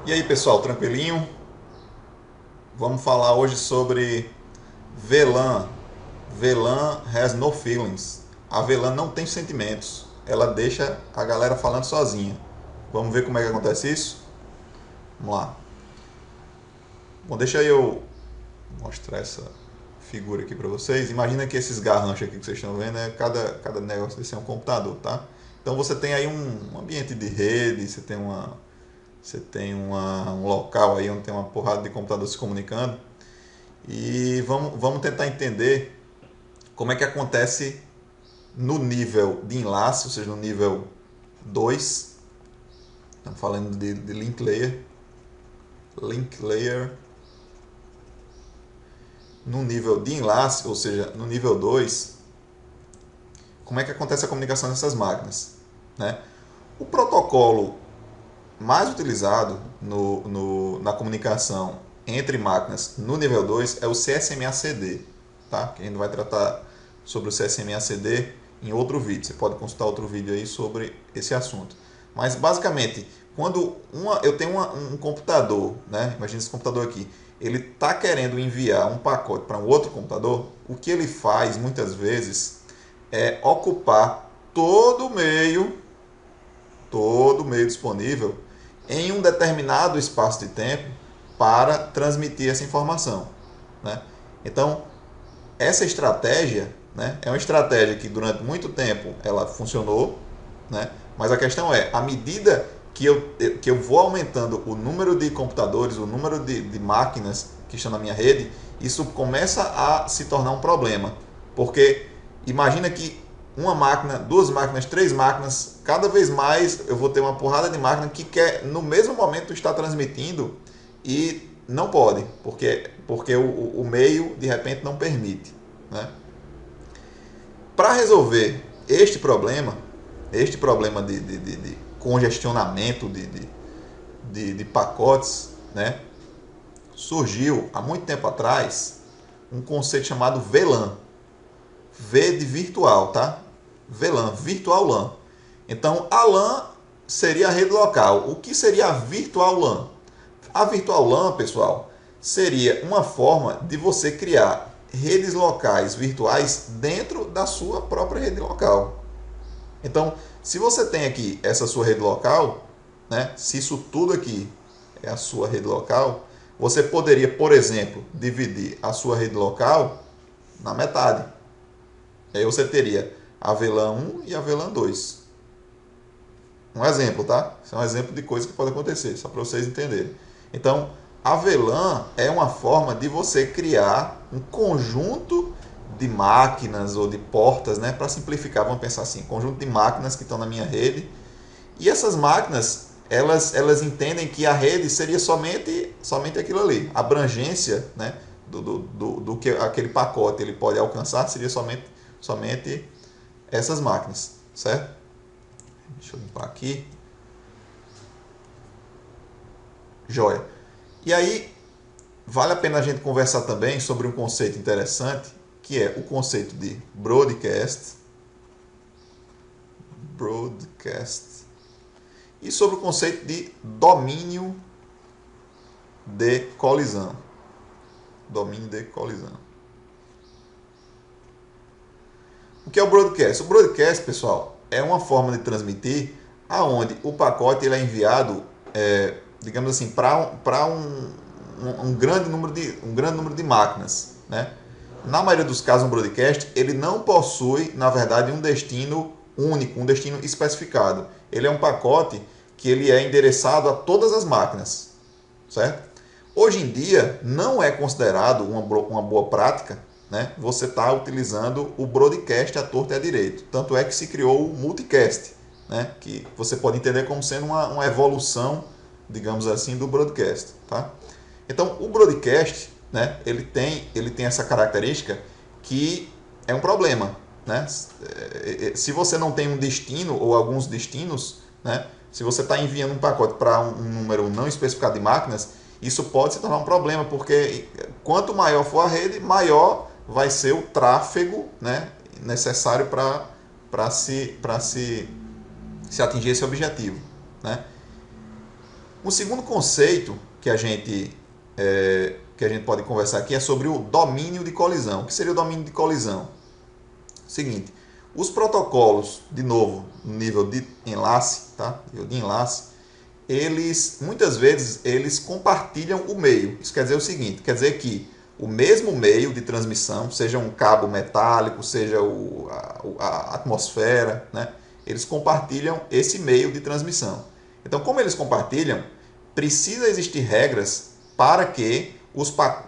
E aí pessoal, tranquilinho? Vamos falar hoje sobre VLAN. VLAN has no feelings. A VLAN não tem sentimentos. Ela deixa a galera falando sozinha. Vamos ver como é que acontece isso? Vamos lá. Bom, deixa eu mostrar essa figura aqui para vocês. Imagina que esses garranchos aqui que vocês estão vendo, cada negócio desse é um computador, tá? Então você tem aí um ambiente de rede, um local aí onde tem uma porrada de computadores se comunicando. E vamos tentar entender como é que acontece no nível de enlace, ou seja, no nível 2. Estamos falando de link layer. Link layer. No nível de enlace, ou seja, no nível 2, como é que acontece a comunicação dessas máquinas, né? O protocolo mais utilizado na comunicação entre máquinas no nível 2 é o CSMA-CD, tá? Que a gente vai tratar sobre o CSMA-CD em outro vídeo. Você pode consultar outro vídeo aí sobre esse assunto. Mas basicamente, quando eu tenho um computador, né? Imagina esse computador aqui, ele está querendo enviar um pacote para um outro computador, o que ele faz muitas vezes é ocupar todo o meio disponível em um determinado espaço de tempo para transmitir essa informação, né? Então, essa estratégia, né, é uma estratégia que durante muito tempo ela funcionou, né? Mas a questão é, à medida que eu vou aumentando o número de computadores, o número de máquinas que estão na minha rede, isso começa a se tornar um problema. Porque imagina que uma máquina, duas máquinas, três máquinas, cada vez mais eu vou ter uma porrada de máquina que quer no mesmo momento estar transmitindo e não pode, porque o meio de repente não permite, né? Para resolver este problema de congestionamento de pacotes, né, surgiu há muito tempo atrás um conceito chamado VLAN. V de virtual, tá? VLAN, Virtual LAN. Então, a LAN seria a rede local. O que seria a Virtual LAN? A Virtual LAN, pessoal, seria uma forma de você criar redes locais virtuais dentro da sua própria rede local. Então, se você tem aqui essa sua rede local, né, se isso tudo aqui é a sua rede local, você poderia, por exemplo, dividir a sua rede local na metade. Aí você teria a VLAN 1 e a VLAN 2. Um exemplo, tá? Isso é um exemplo de coisa que pode acontecer, só para vocês entenderem. Então, a VLAN é uma forma de você criar um conjunto de máquinas ou de portas, né? Para simplificar, vamos pensar assim, conjunto de máquinas que estão na minha rede. E essas máquinas, elas entendem que a rede seria somente aquilo ali. A abrangência, né? Do que aquele pacote ele pode alcançar seria somente essas máquinas, certo? Deixa eu limpar aqui. Joia. E aí, vale a pena a gente conversar também sobre um conceito interessante, que é o conceito de broadcast, e sobre o conceito de domínio de colisão. Domínio de colisão. O que é o broadcast? O broadcast, pessoal, é uma forma de transmitir aonde o pacote ele é enviado, digamos assim, para um grande número de máquinas, né? Na maioria dos casos, um broadcast ele não possui, na verdade, um destino único, um destino especificado. Ele é um pacote que ele é endereçado a todas as máquinas, certo? Hoje em dia, não é considerado uma boa prática, né, você está utilizando o broadcast à torta e à direito. Tanto é que se criou o multicast, né, que você pode entender como sendo uma evolução, digamos assim, do broadcast. Tá? Então, o broadcast, né, ele tem essa característica que é um problema. Né? Se você não tem um destino ou alguns destinos, né, se você está enviando um pacote para um número não especificado de máquinas, isso pode se tornar um problema, porque quanto maior for a rede, maior vai ser o tráfego, né, necessário para se atingir esse objetivo. Né? Um segundo conceito que a gente pode conversar aqui é sobre o domínio de colisão. O que seria o domínio de colisão? Seguinte, os protocolos, de novo, no nível de enlace, tá? Eles, muitas vezes, eles compartilham o meio. Isso quer dizer o seguinte, quer dizer que o mesmo meio de transmissão, seja um cabo metálico, seja a atmosfera, né? Eles compartilham esse meio de transmissão. Então, como eles compartilham, precisa existir regras para que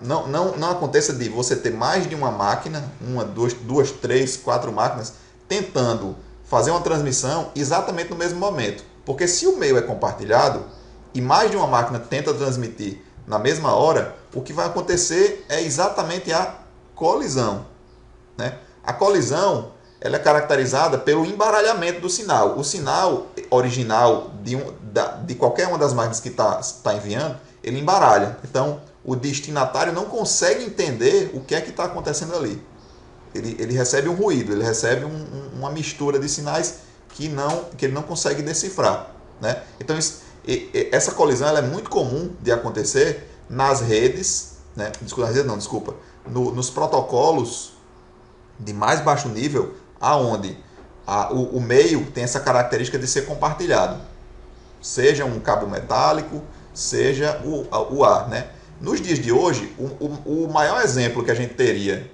não aconteça de você ter mais de uma máquina, uma, duas, três, quatro máquinas, tentando fazer uma transmissão exatamente no mesmo momento. Porque se o meio é compartilhado e mais de uma máquina tenta transmitir na mesma hora, o que vai acontecer é exatamente a colisão, né? A colisão ela é caracterizada pelo embaralhamento do sinal. O sinal original de qualquer uma das máquinas que está enviando, ele embaralha. Então, o destinatário não consegue entender o que é que está acontecendo ali. Ele recebe um ruído, ele recebe uma mistura de sinais que ele não consegue decifrar, né? Então, essa colisão ela é muito comum de acontecer nas redes, né? Nos protocolos de mais baixo nível, aonde o meio tem essa característica de ser compartilhado, seja um cabo metálico, seja o ar, né? Nos dias de hoje, o maior exemplo que a gente teria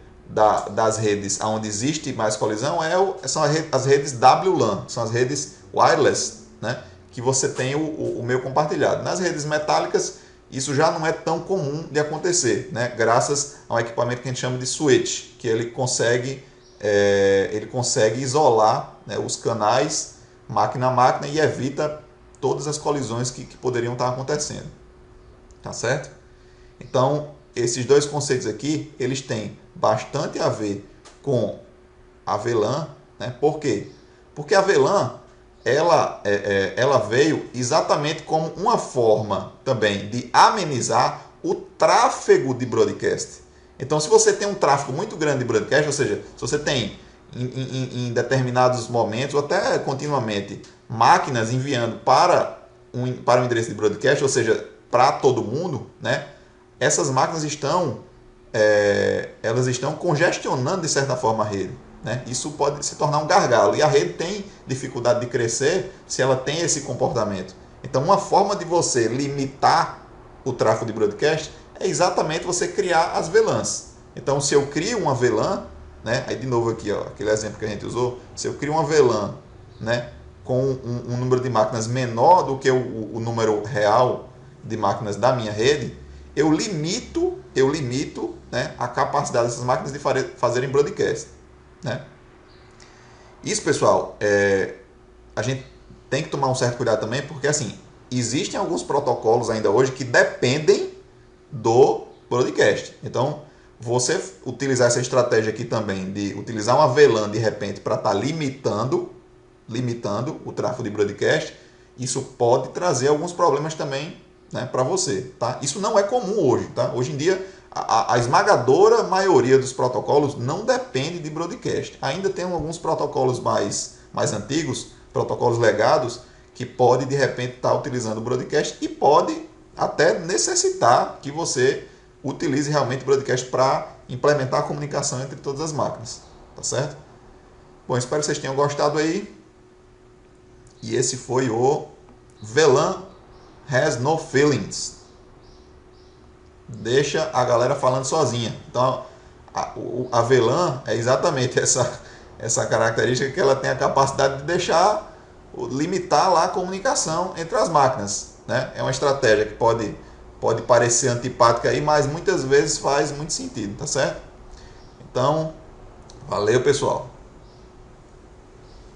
das redes onde existe mais colisão são as redes WLAN, são as redes wireless, né? Que você tem o meio compartilhado. Nas redes metálicas, isso já não é tão comum de acontecer, né? Graças a um equipamento que a gente chama de switch, que ele consegue isolar, né, os canais máquina a máquina e evita todas as colisões que poderiam estar acontecendo. Tá certo? Então, esses dois conceitos aqui, eles têm bastante a ver com a VLAN, né? Por quê? Porque a VLAN ela veio exatamente como uma forma também de amenizar o tráfego de broadcast. Então, se você tem um tráfego muito grande de broadcast, ou seja, se você tem em determinados momentos, ou até continuamente, máquinas enviando para um endereço de broadcast, ou seja, para todo mundo, né? Essas máquinas elas estão congestionando, de certa forma, a rede, né? Isso pode se tornar um gargalo. E a rede tem dificuldade de crescer se ela tem esse comportamento. Então, uma forma de você limitar o tráfego de broadcast é exatamente você criar as VLANs. Então, se eu crio uma VLAN, né? Aí de novo aqui, ó, aquele exemplo que a gente usou, se eu crio uma VLAN, né, com um número de máquinas menor do que o número real de máquinas da minha rede, eu limito, né, a capacidade dessas máquinas de fazerem broadcast, né? Isso, pessoal, a gente tem que tomar um certo cuidado também, porque assim, existem alguns protocolos ainda hoje que dependem do broadcast. Então, você utilizar essa estratégia aqui também de utilizar uma VLAN de repente para estar limitando o tráfego de broadcast, isso pode trazer alguns problemas também, né, para você, tá? Isso não é comum hoje, tá? Hoje em dia, a esmagadora maioria dos protocolos não depende de broadcast. Ainda tem alguns protocolos mais antigos, protocolos legados, que pode de repente estar utilizando o broadcast e pode até necessitar que você utilize realmente o broadcast para implementar a comunicação entre todas as máquinas, tá certo? Bom, espero que vocês tenham gostado aí. E esse foi o VLAN has no feelings. Deixa a galera falando sozinha. Então, a VLAN é exatamente essa característica, que ela tem a capacidade de limitar lá a comunicação entre as máquinas, né? É uma estratégia que pode parecer antipática aí, mas muitas vezes faz muito sentido, tá certo? Então, valeu, pessoal.